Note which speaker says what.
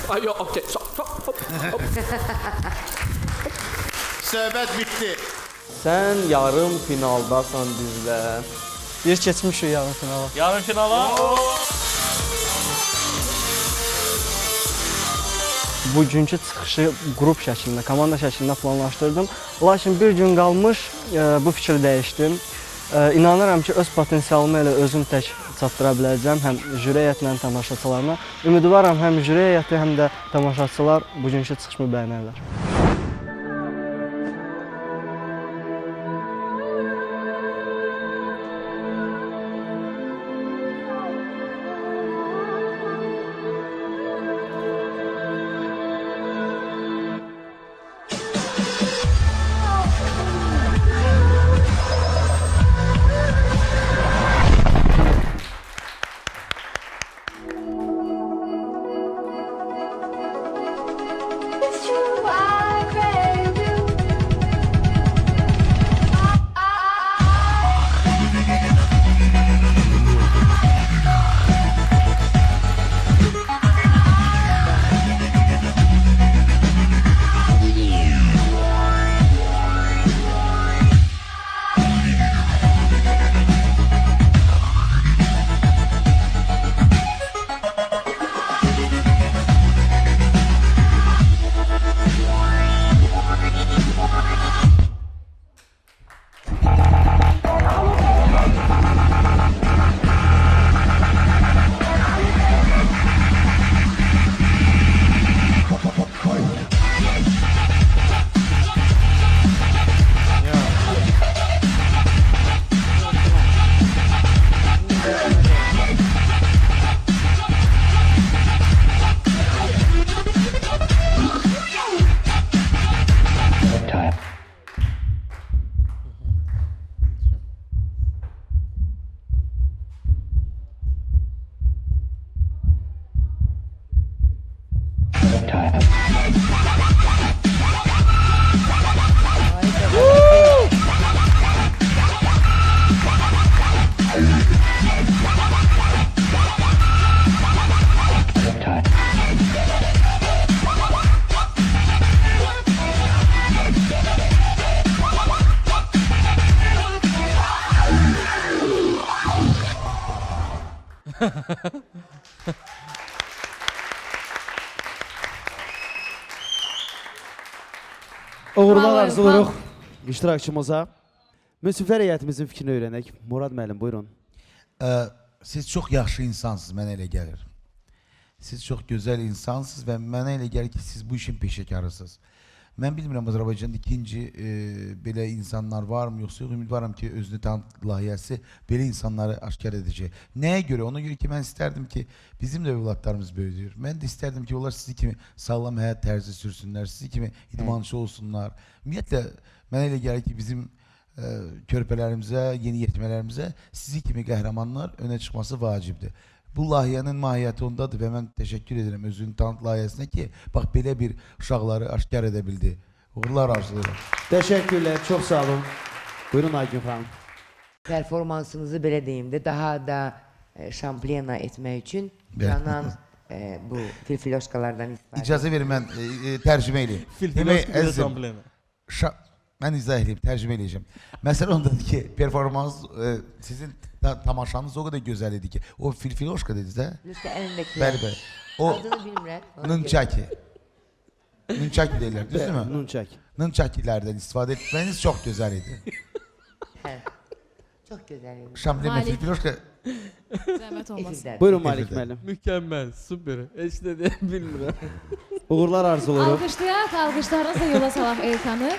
Speaker 1: Ay, yok, okey. Hop.
Speaker 2: Söhbət bitdi.
Speaker 1: Sən yarım finaldasan bizlə.
Speaker 3: Biz keçmişik yarım finala.
Speaker 4: Yarın finala.
Speaker 3: Bugünkü çıxışı qrup şəklində, komanda şəklində planlaşdırdım. Lakin bir gün qalmış bu fikri dəyişdim. İnanıram ki, öz potensialımı elə özüm tək çatdıra biləcəm, həm jüri heyətinə, həm tamaşaçılarına. Ümidvaram həm jüri heyəti, həm də tamaşaçılar bugünkü çıxışımı bəyənərlər.
Speaker 5: It's true, I crave you.
Speaker 6: Uğurlar arzulayırıq iştirakçımıza. Müsiflər heyətimizin fikrini öyrənək. Murad müəllim, buyurun.
Speaker 2: Siz çox yaxşı insansınız, mənə elə gəlir. Siz çox gözəl insansınız və mənə elə gəlir ki, siz bu işin peşəkarısınız. Mən bilmirəm, Azərbaycanda ikinci belə insanlar varmı, yoxsa yox, ümidvaram ki, özünü tanıt layihəsi belə insanları aşkar edəcək. Nəyə görə? Ona görə ki, mən istərdim ki, bizim də övladlarımız böyüdür. Mən də istərdim ki, onlar sizi kimi sağlam həyat tərzi sürsünlər, sizi kimi idmançı olsunlar. Ümumiyyətlə, mənə elə gəlir ki, bizim körpələrimizə, yeni yetmələrimizə sizi kimi qəhrəmanlar önə çıxması vacibdir. Bu layihənin mahiyyəti ondadır və mən təşəkkür edirəm özünü tanıt layihəsinə ki, bax belə bir uşaqları aşkar edə bildi. Uğurlar arzulayıram.
Speaker 6: Təşəkkürlər, çox sağ olun. Buyurun Aygün xanım.
Speaker 7: Performansınızı belə deyim də daha da şampliyana etmək üçün canan bu filfiloşkalardan istifadə.
Speaker 2: İcazə verin, mən tərcümə eləyim.
Speaker 4: Filfiloşka bir şampliyana.
Speaker 2: Mən izah edeyim, tərcümə eləyəcəm. Məsələ ondadır ki, performans sizin tamaşanız o qədər gözəl idi ki, o filfiloşka dediniz də?
Speaker 7: Lütfə əlindəkilər.
Speaker 2: Bəli, bəli. O
Speaker 7: Adını bilmirəm.
Speaker 2: nunchaki. Nunchaki deyirlər, düzdür mü?
Speaker 6: Nunchaki.
Speaker 2: Nunchakilərdən istifadə etmeniz çox gözəl idi.
Speaker 7: Hə. Çox gözəl idi.
Speaker 2: Şampliyana filfiloşka.
Speaker 8: Zəhmət olmasın.
Speaker 7: Efirlər.
Speaker 6: Buyurun Malik müəllim.
Speaker 4: Mükemmel, süper. Heç nə deyə bilmirəm.
Speaker 6: Uğurlar arzulayırıq.
Speaker 8: Alqışlayaq, alqışlarınızla yola salaq Elkanı.